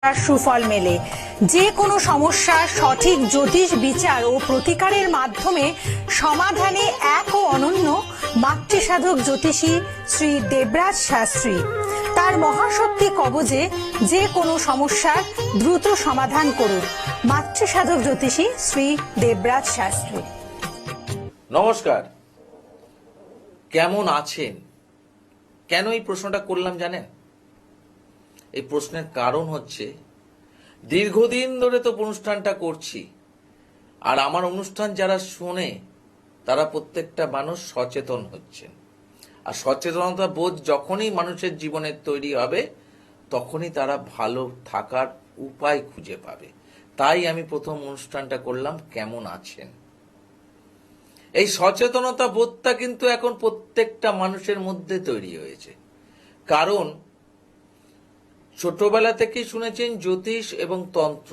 সুফল মেলে। যে কোনো সমস্যার সঠিক জ্যোতিষ বিচার ও প্রতিকারের মাধ্যমে সমাধানে এক ও অনন্য মাতৃসাধক জ্যোতিষী শ্রী দেবরাজ শাস্ত্রী। তার মহাশক্তি কবজে যে কোনো সমস্যার দ্রুত সমাধান করুন। মাতৃসাধক জ্যোতিষী শ্রী দেবরাজ শাস্ত্রী। নমস্কার, কেমন আছেন? কেন এই প্রশ্নটা করলাম জানেন? এই প্রশ্নের কারণ হচ্ছে, দীর্ঘদিন ধরে তো অনুষ্ঠানটা করছি, আর আমার অনুষ্ঠান যারা শোনে তারা প্রত্যেকটা মানুষ সচেতন হচ্ছেন। আর সচেতনতা বোধ যখনই মানুষের জীবনে তৈরি হবে, তখনই তারা ভালো থাকার উপায় খুঁজে পাবে। তাই আমি প্রথম অনুষ্ঠানটা করলাম কেমন আছেন। এই সচেতনতা বোধটা কিন্তু এখন প্রত্যেকটা মানুষের মধ্যে তৈরি হয়েছে। কারণ ছোটবেলা থেকেই শুনেছেন জ্যোতিষ এবং তন্ত্র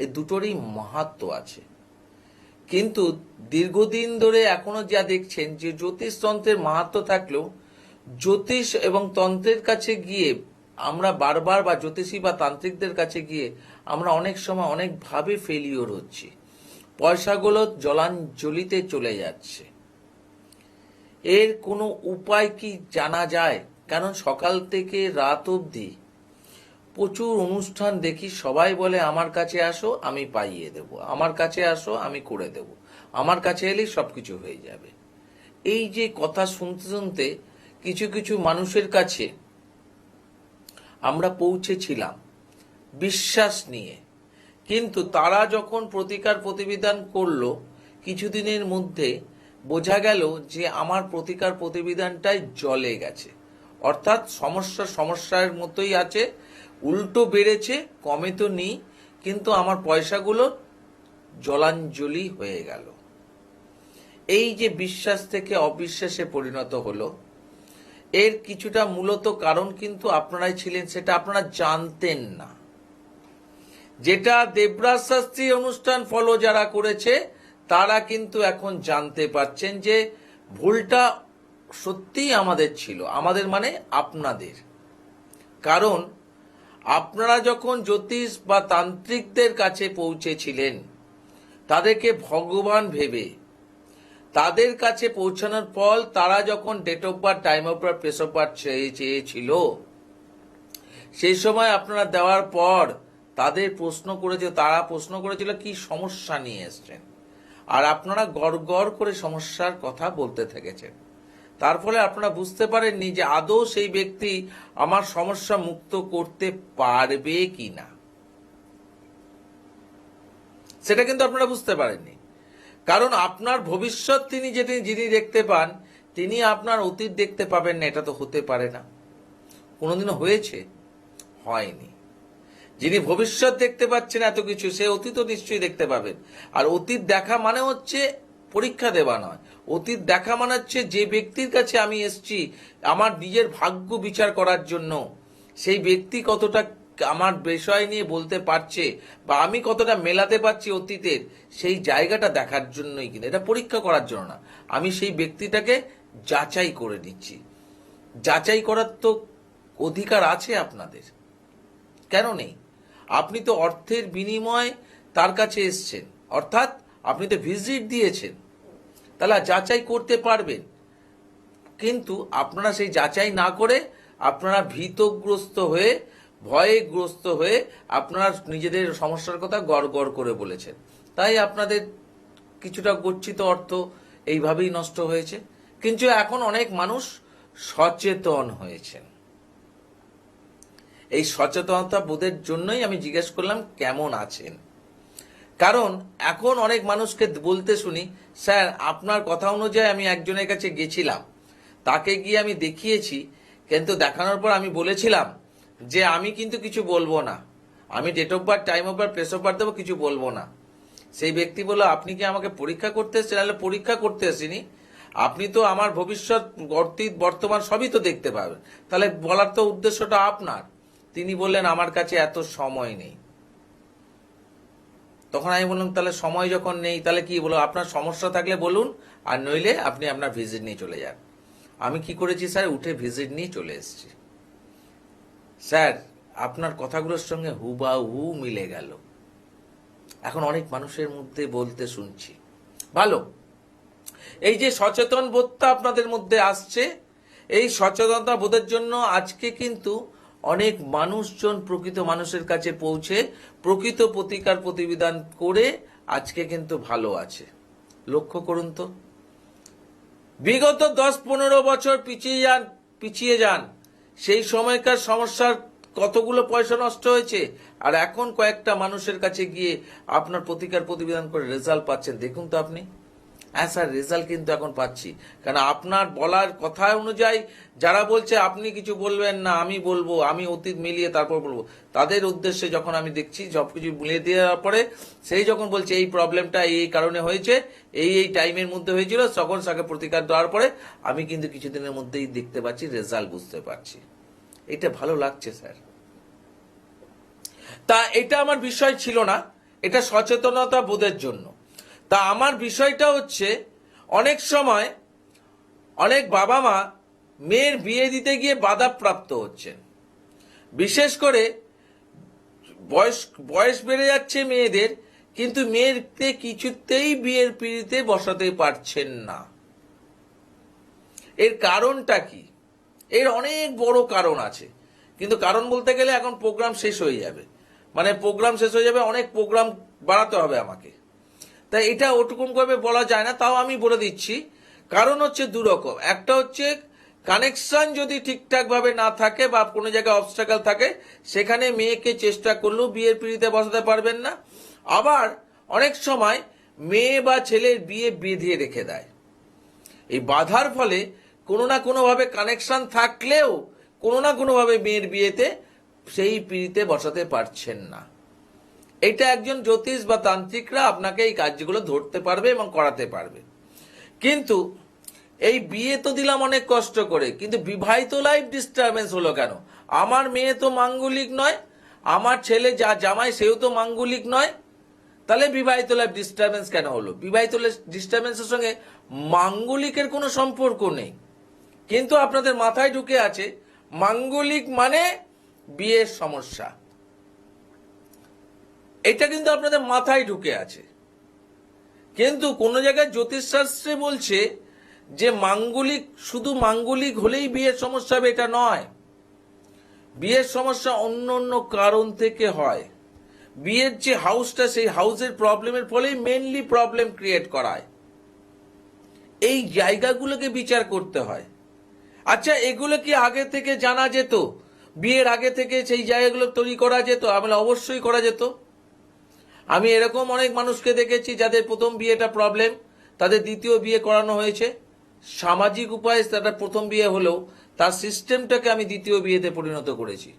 এই দুটোরই মাহাত্ম্য আছে, কিন্তু দীর্ঘদিন ধরে এখনো যা দেখছেন যে জ্যোতিষ তন্ত্রের মাহাত্ম্য থাকলেও জ্যোতিষ এবং তন্ত্রের কাছে গিয়ে আমরা বারবার বা জ্যোতিষী বা তান্ত্রিকদের কাছে গিয়ে আমরা অনেক সময় অনেকভাবে ফেলিওর হচ্ছি। পয়সাগুলো জলাঞ্জলিতে চলে যাচ্ছে। এর কোনো উপায় কি জানা যায়? কারণ সকাল থেকে রাত অবধি প্রচুর অনুষ্ঠান দেখি, সবাই বলে আমার কাছে আসো আমি পাইয়ে দেব, আমার কাছে আসো আমি করে দেব, আমার কাছে এলেই সবকিছু হয়ে যাবে। এই যে কথা শুনতে শুনতে কিছু কিছু মানুষের কাছে আমরা পৌঁছেছিলাম বিশ্বাস নিয়ে, কিন্তু তারা যখন প্রতিকার প্রতিবিধান করলো কিছুদিনের মধ্যে বোঝা গেল যে আমার প্রতিকার প্রতিবিধানটাই জলে গেছে। অর্থাৎ সমস্যার মতোই আছে, উল্টো বেড়েছে, কমে তো নেই, কিন্তু আমার পয়সাগুলো জলাঞ্জলি হয়ে গেল। এই যে বিশ্বাস থেকে অবিশ্বাসে পরিণত হলো, এর কিছুটা মূলত কারণ কিন্তু আপনারাই ছিলেন, সেটা আপনারা জানতেন না। যেটা দেবরাজ শাস্ত্রী অনুষ্ঠান ফলো যারা করেছে তারা কিন্তু এখন জানতে পারছেন যে ভুলটা সত্যিই আমাদের ছিল, আমাদের মানে আপনাদের। কারণ আপনারা যখন জ্যোতিষ বা তান্ত্রিকদের কাছে পৌঁছেছিলেন তাদেরকে ভগবান ভেবে, তাদের কাছে পৌঁছানোর পর তারা যখন date of birth, time of birth, place of birth চেয়েছিল, সেই সময় আপনারা দেওয়ার পর তারা প্রশ্ন করেছিল কি সমস্যা নিয়ে এসছেন, আর আপনারা গড় করে সমস্যার কথা বলতে থেকেছেন। তার ফলে আপনারা বুঝতে পারেননি যে আদৌ সেই ব্যক্তি আমার সমস্যা মুক্ত করতে পারবে কিনা, সেটা কিন্তু আপনারা বুঝতে পারেননি। কারণ আপনার ভবিষ্যৎ যিনি দেখতে পান, তিনি আপনার অতীত দেখতে পাবেন না, এটা তো হতে পারে না। কোনোদিনও হয়েছে? হয়নি। যিনি ভবিষ্যৎ দেখতে পাচ্ছেন এত কিছু, সে অতীতও নিশ্চয়ই দেখতে পাবেন। আর অতীত দেখা মানে হচ্ছে পরীক্ষা দেওয়া নয়, অতীত দেখা মানে হচ্ছে যে ব্যক্তির কাছে আমি এসছি আমার নিজের ভাগ্য বিচার করার জন্য, সেই ব্যক্তি কতটা আমার বিষয় নিয়ে বলতে পারছে বা আমি কতটা মেলাতে পারছি অতীতের, সেই জায়গাটা দেখার জন্যই। কিনা এটা পরীক্ষা করার জন্য না, আমি সেই ব্যক্তিটাকে যাচাই করে নিচ্ছি। যাচাই করার তো অধিকার আছে আপনাদের, কেন নেই? আপনি তো অর্থের বিনিময়ে তার কাছে এসছেন, অর্থাৎ আপনি তো ভিজিট দিয়েছেন, তাহলে যাচাই করতে পারবেন। কিন্তু আপনারা সেই যাচাই না করে আপনারা ভীতগ্রস্ত হয়ে, ভয়গ্রস্ত হয়ে আপনারা নিজেদের সমস্যার কথা গড় করে বলেছেন। তাই আপনাদের কিছুটা গচ্ছিত অর্থ এইভাবেই নষ্ট হয়েছে। কিন্তু এখন অনেক মানুষ সচেতন হয়েছেন। এই সচেতনতা বোধের জন্যই আমি জিজ্ঞেস করলাম কেমন আছেন। কারণ এখন অনেক মানুষকে বলতে শুনি, স্যার আপনার কথা অনুযায়ী আমি একজনের কাছে গেছিলাম, তাকে গিয়ে আমি দেখিয়েছি, কিন্তু দেখানোর পর আমি বলেছিলাম যে আমি কিন্তু কিছু বলবো না, আমি date of birth, time of birth, place of birth দেবো, কিছু বলবো না। সেই ব্যক্তি বলল, আপনি কি আমাকে পরীক্ষা করতে এসেছেন? তাহলে পরীক্ষা করতে আসিনি, আপনি তো আমার ভবিষ্যৎ, অতীত, বর্তমান সবই তো দেখতে পাবেন, তাহলে বলার তো উদ্দেশ্যটা আপনার। তিনি বললেন আমার কাছে এত সময় নেই। তখন আমি বললাম তাহলে সময় যখন নেই তাহলে কি বলো, আপনার সমস্যা থাকলে বলুন, আর নইলে আপনি আপনার ভিজিট নিয়ে চলে যান। আমি কি করেছি স্যার, উঠে ভিজিট নিয়ে চলে এসেছি। স্যার আপনার কথাগুলোর সঙ্গে হুবাহু মিলে গেল। এখন অনেক মানুষের মধ্যে বলতে শুনছি, ভালো, এই যে সচেতন বোধটা আপনাদের মধ্যে আসছে, এই সচেতনতা বোধের জন্য আজকে কিন্তু অনেক মানুষজন প্রকৃত মানুষের কাছে পৌঁছে প্রকৃত প্রতিকার প্রতিবিধান করে আজকে কিন্তু ভালো আছে। লক্ষ্য করুন তো, বিগত 10-15 বছর পিছিয়ে যান, সেই সময়কার সমস্যার কতগুলো পয়সা নষ্ট হয়েছে, আর এখন কয়েকটা মানুষের কাছে গিয়ে আপনার প্রতিকার প্রতিবিধান করে রেজাল্ট পাচ্ছেন। দেখুন তো আপনি। হ্যাঁ স্যার, রেজাল্ট কিন্তু এখন পাচ্ছি, কারণ আপনার বলার কথা অনুযায়ী যারা বলছে আপনি কিছু বলবেন না, আমি বলবো, আমি অতীত মিলিয়ে তারপর বলবো, তাদের উদ্দেশ্যে যখন আমি দেখছি সবকিছু মিলিয়ে দেওয়ার পরে সেই যখন বলছে এই প্রবলেমটা এই কারণে হয়েছে, এই টাইমের মধ্যে হয়েছিল, তখন তাকে প্রতিকার দেওয়ার পরে আমি কিন্তু কিছুদিনের মধ্যেই দেখতে পাচ্ছি, রেজাল্ট বুঝতে পারছি। এটা ভালো লাগছে স্যার। তা এটা আমার বিষয় ছিল না, এটা সচেতনতা বোধের জন্য। তা আমার বিষয়টা হচ্ছে, অনেক সময় অনেক বাবা মা মেয়ের বিয়ে দিতে গিয়ে বাধাপ্রাপ্ত হচ্ছেন। বিশেষ করে বয়স বেড়ে যাচ্ছে মেয়েদের, কিন্তু মেয়েরকে কিছুতেই বিয়ের পিঁড়িতে বসাতে পারছেন না। এর কারণটা কি? এর অনেক বড় কারণ আছে, কিন্তু কারণ বলতে গেলে এখন প্রোগ্রাম শেষ হয়ে যাবে, অনেক প্রোগ্রাম বাড়াতে হবে আমাকে, তাই এটা ওটুকুন ভাবে বলা যায় না। তাও আমি বলে দিচ্ছি, কারণ হচ্ছে দুরকম। একটা হচ্ছে কানেকশন যদি ঠিকঠাক ভাবে না থাকে বা কোনো জায়গায় অবস্টাকল থাকে, সেখানে মেয়েকে চেষ্টা করলেও বিয়ের পিঁড়িতে বসাতে পারবেন না। আবার অনেক সময় মেয়ে বা ছেলের বিয়ে বেঁধে রেখে দেয়। এই বাধার ফলে কোনো না কোনোভাবে কানেকশন থাকলেও কোনো না কোনোভাবে মেয়ের বিয়েতে সেই পিঁড়িতে বসাতে পারছেন না। এটা একজন জ্যোতিষ বা তান্ত্রিকরা আপনাকে এই কাজগুলো ধরতে পারবে এবং করাতে পারবে। কিন্তু এই বিয়ে তো দিলাম অনেক কষ্ট করে, কিন্তু বিবাহিত লাইফ ডিস্টারবেন্স হলো কেন? আমার মেয়ে তো মাঙ্গলিক নয়, আমার ছেলে যা জামাই সেও তো মাঙ্গলিক নয়, তাহলে বিবাহিত লাইফ ডিস্টারবেন্স কেন হলো? বিবাহিত লাইফ ডিস্টারবেন্সের সঙ্গে মাঙ্গলিকের কোনো সম্পর্ক নেই, কিন্তু আপনাদের মাথায় ঢুকে আছে মাঙ্গলিক মানে বিয়ের সমস্যা। এটা কিন্তু আপনাদের মাথায় ঢুকে আছে, কিন্তু কোন জায়গায় জ্যোতিষশাস্ত্রে বলছে যে মাঙ্গলিক, শুধু মাঙ্গলিক হলেই বিয়ের সমস্যা হবে এটা নয়। বিয়ের সমস্যা অন্য অন্য কারণ থেকে হয়। বিয়ের যে হাউসটা, সেই হাউসের প্রবলেমের ফলেই মেইনলি প্রবলেম ক্রিয়েট করায়। এই জায়গাগুলোকে বিচার করতে হয়। আচ্ছা, এগুলো কি আগে থেকে জানা যেত? বিয়ের আগে থেকে সেই জায়গাগুলো তৈরি করা যেত? আমি অবশ্যই করা যেত। আমি এরকম অনেক মানুষকে দেখেছি যাদের প্রথম বিয়েটা প্রবলেম, তাদের দ্বিতীয় বিয়ে করানো হয়েছে। সামাজিক উপায়ে তার প্রথম বিয়ে হলেও তার সিস্টেমটাকে আমি দ্বিতীয় বিয়েতে পরিণত করেছি।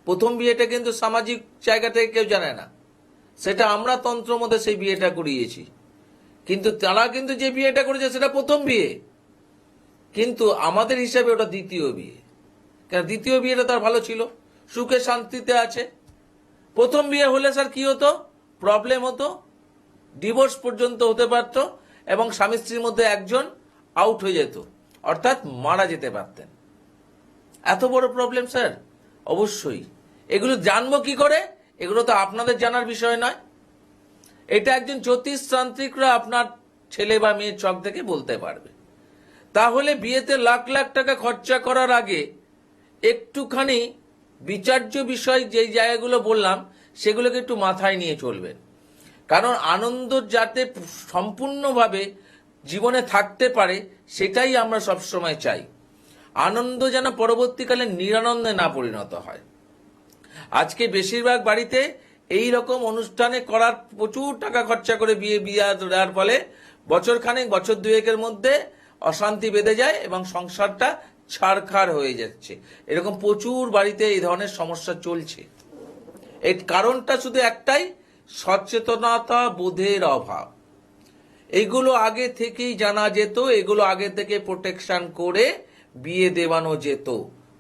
প্রথম বিয়েটা কিন্তু সামাজিক জায়গা থেকে কেউ জানে না, সেটা আমরা তন্ত্র মধ্যে সেই বিয়েটা করিয়েছি, কিন্তু তারা কিন্তু যে বিয়েটা করেছে সেটা প্রথম বিয়ে, কিন্তু আমাদের হিসাবে ওটা দ্বিতীয় বিয়ে। কেন? দ্বিতীয় বিয়েটা তার ভালো ছিল, সুখে শান্তিতে আছে। প্রথম বিয়ে হলে স্যার কি হতো? প্রবলেম হতো, ডিভোর্স পর্যন্ত হতে পারত, এবং স্বামী স্ত্রীর মধ্যে একজন আউট হয়ে যেত, অর্থাৎ মারা যেতে পারতেন। এত বড় প্রবলেম স্যার। অবশ্যই এগুলো জানবো কি করে? এগুলো তো আপনাদের জানার বিষয় নয়, এটা একজন জ্যোতিষ তান্ত্রিকরা আপনার ছেলে বা মেয়ের চোখ থেকে বলতে পারবে। তাহলে বিয়েতে লাখ লাখ টাকা খরচা করার আগে একটুখানি বিচার্য বিষয় যেই জায়গাগুলো বললাম সেগুলোকে একটু মাথায় নিয়ে চলবেন। কারণ আনন্দ যাতে সম্পূর্ণভাবে জীবনে থাকতে পারে সেটাই আমরা সবসময় চাই। আনন্দ যেন পরবর্তীকালে নিরানন্দে না পরিণত হয়। আজকে বেশিরভাগ বাড়িতে এই রকম অনুষ্ঠানে করার প্রচুর টাকা খরচা করে বিয়ে দেওয়ার ফলে বছর দুয়েকের মধ্যে অশান্তি বেঁধে যায় এবং সংসারটা ছারখার হয়ে যাচ্ছে। এরকম প্রচুর বাড়িতে এই ধরনের সমস্যা চলছে। এর কারণটা শুধু একটাই, সচেতনতা বোধের অভাব। এগুলো আগে থেকেই জানা যেত, এগুলো আগে থেকে প্রোটেকশন করে বিয়ে দেওয়ানো যেত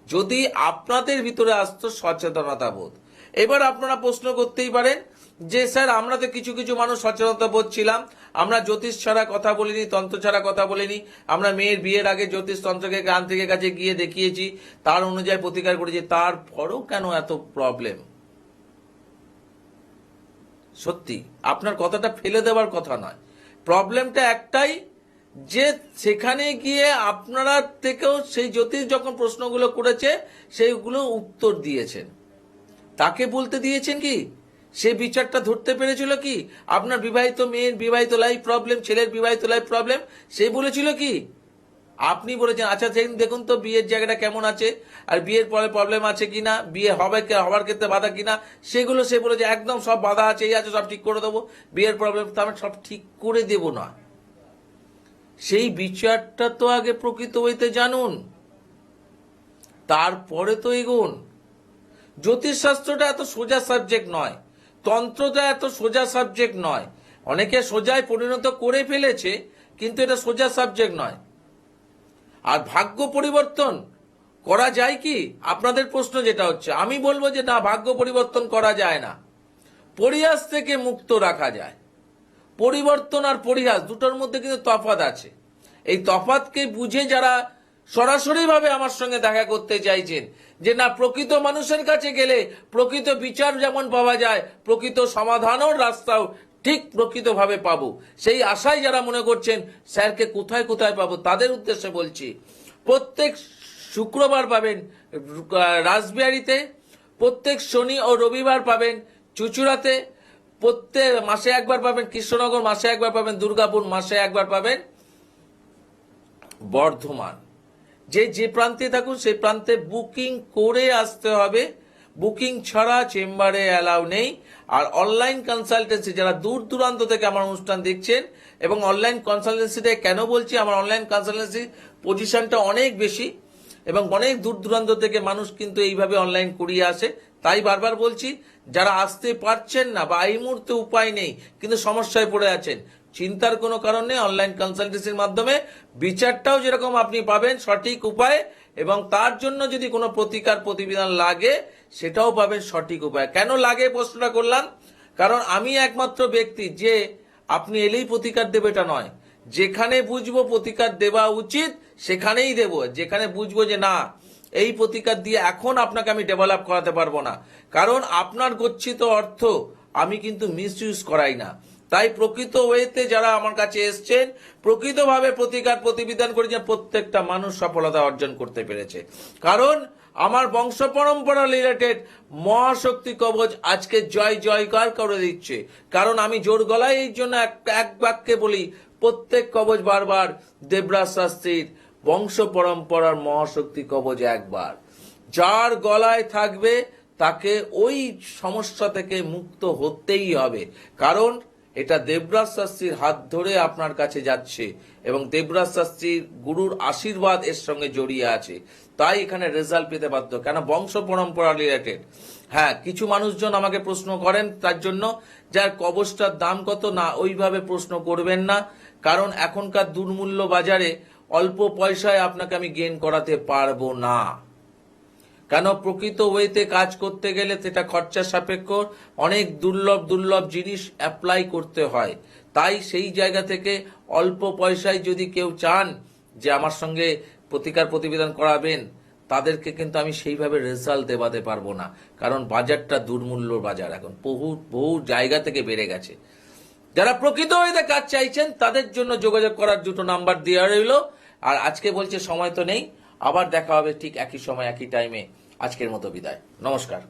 যদি আপনাদের ভিতরে আসতো সচেতনতা বোধ। এবার আপনারা প্রশ্ন করতেই পারেন যে স্যার আমরা তো কিছু কিছু মানুষ সচেতনতা বোধ ছিলাম, আমরা জ্যোতিষ ছাড়া কথা বলিনি, তন্ত্র ছাড়া কথা বলিনি, আমরা মেয়ের বিয়ের আগে জ্যোতিষ তন্ত্রকে তান্ত্রিকের কাছে গিয়ে দেখিয়েছি, তার অনুযায়ী প্রতিকার করেছি, তারপরেও কেন এত প্রবলেম? সত্যি আপনার কথাটা ফেলে দেওয়ার কথা নয়, প্রবলেমটা একটাই যে সেখানে গিয়ে আপনারা থেকেও সেই জ্যোতিষ যখন প্রশ্নগুলো করেছে সেইগুলো উত্তর দিয়েছেন, তাকে বলতে দিয়েছেন কি? সে বিচারটা ধরতে পেরেছিল কি? আপনার বিবাহিত মেয়ের বিবাহিত লাইফ প্রবলেম, ছেলের বিবাহিত লাইফ প্রবলেম, সে বলেছিল কি? আপনি বলেছেন আচ্ছা দেখুন তো বিয়ের জায়গাটা কেমন আছে, আর বিয়ের পরে প্রবলেম আছে কিনা, বিয়ে হবার ক্ষেত্রে বাধা কিনা, সেগুলো সে বলেছে একদম সব বাধা আছে, এই আছে, সব ঠিক করে দেবো। বিয়ের প্রবলেম তো আমরা সব ঠিক করে দেব না, সেই বিচারটা তো আগে প্রকৃত হইতে জানুন, তারপরে তো এগুন। জ্যোতিষশাস্ত্রটা এত সোজা সাবজেক্ট নয়, তন্ত্রটা এত সোজা সাবজেক্ট নয়। অনেকে সোজায় পরিণত করে ফেলেছে, কিন্তু এটা সোজা সাবজেক্ট নয়। আর ভাগ্য পরিবর্তন করা যায় কি? আপনাদের প্রশ্ন যেটা হচ্ছে, আমি বলবো যে না, ভাগ্য পরিবর্তন করা যায় না, পরিহাস থেকে মুক্ত রাখা যায়। পরিবর্তন আর পরিহাস দুটোর মধ্যে কিন্তু তফাৎ আছে। এই তফাৎকে বুঝে যারা সরাসরি ভাবে আমার সঙ্গে দেখা করতে চাইছেন যে না, প্রকৃত মানুষের কাছে গেলে প্রকৃত বিচার যেমন পাওয়া যায়, প্রকৃত সমাধানের রাস্তাও ঠিক প্রকৃতভাবে পাবো, সেই আশায় যারা মনে করছেন স্যারকে কোথায় কোথায় পাবো, তাদের উদ্দেশ্যে বলছি প্রত্যেক শুক্রবার পাবেন রাসবিহারীতে, প্রত্যেক শনি ও রবিবার পাবেন চুচুড়াতে, প্রত্যেক মাসে একবার পাবেন কৃষ্ণনগর, মাসে একবার পাবেন দুর্গাপুর, মাসে একবার পাবেন বর্ধমান। যে প্রান্তে থাকুন সেই প্রান্তে বুকিং করে আসতে হবে, বুকিং ছাড়া চেম্বারে অ্যালাউ নেই। আর অনলাইন কনসালটেন্সি, যারা দূর দূরান্ত থেকে আমার অনুষ্ঠান দেখছেন, এবং অনলাইন কনসালটেন্সিতে কেন বলছি, আমার অনলাইন কনসালটেন্সি পজিশনটা অনেক বেশি এবং অনেক দূর দূরান্ত থেকে মানুষ কিন্তু এইভাবে অনলাইন করিয়ে আসে। তাই বারবার বলছি, যারা আসতে পারছেন না বা এই মুহূর্তে উপায় নেই কিন্তু সমস্যায় পড়ে আছেন, চিন্তার কোনো কারণ নেই। অনলাইন কনসালটেন্সির মাধ্যমে বিচারটাও যেরকম আপনি পাবেন সঠিক উপায়ে, এবং তার জন্য যদি কোনো প্রতিকার প্রতিবিধান লাগে সেটাও পাবেন সঠিক উপায়। কেন লাগে প্রশ্নটা করলাম, কারণ আমি একমাত্র ব্যক্তি যে আপনি এলেই প্রতিকার দেবে এটা নয়, যেখানে বুঝবো প্রতিকার দেওয়া উচিত সেখানেই দেব, যেখানে বুঝবো যে না এই প্রতিকার দিয়ে এখন আপনাকে আমি ডেভেলপ করাতে পারবো না, কারণ আপনার গচ্ছিত অর্থ আমি কিন্তু মিসইউজ করাই না। তাই প্রকৃত ওয়েতে যারা আমার কাছে এসছেন, প্রকৃতভাবে প্রতিকার প্রতিবিধান করেছেন, প্রত্যেকটা মানুষ সফলতা অর্জন করতে পেরেছে। কারণ আমার বংশ পরম্পরা রিলেটেড মহাশক্তি কবচ আজকে জয় জয়কার করে দিচ্ছে। কারণ আমি জোর গলায় এই জন্য এক বাক্যে বলি, প্রত্যেক কবচ বারবার দেবরাজ শাস্ত্রীর বংশ পরম্পরার মহাশক্তি কবচ একবার, যার গলায় থাকবে তাকে ওই সমস্যা থেকে মুক্ত হতেই হবে। কারণ এটা দেবরাজ শাস্ত্রীর হাত ধরে আপনার কাছে যাচ্ছে এবং দেবরাজ শাস্ত্রীর গুরুর আশীর্বাদ এর সঙ্গে জড়িয়ে আছে, তাই এখানে রেজাল্ট পেতে বাধ্য। কেন বংশ পরম্পরা রিলেটেড। হ্যাঁ, কিছু মানুষজন আমাকে প্রশ্ন করেন, তার জন্য যার কবচটার দাম কত, না ওইভাবে প্রশ্ন করবেন না, কারণ এখনকার দুর্মূল্য বাজারে অল্প পয়সায় আপনাকে আমি গেইন করাতে পারবো না। কেন প্রকৃত ওয়েতে কাজ করতে গেলে সেটা খরচা সাপেক্ষ, অনেক দুর্লভ দুর্লভ জিনিস অ্যাপ্লাই করতে হয়। তাই সেই জায়গা থেকে অল্প পয়সায় যদি কেউ চান যে আমার সঙ্গে প্রতিকার প্রতিবিধান করাবেন, তাদেরকে কিন্তু আমি সেইভাবে রেজাল্ট দেওয়াতে পারবো না, কারণ বাজারটা দুর্মূল্য বাজার, এখন বহু বহু জায়গা থেকে বেড়ে গেছে। যারা প্রকৃত ওয়েতে কাজ চাইছেন তাদের জন্য যোগাযোগ করার দুটো নাম্বার দেওয়া রইল। আর আজকে বলছে সময় তো নেই, আবার দেখা হবে ঠিক একই সময় একই টাইমে। আজকের মতো বিদায়, নমস্কার।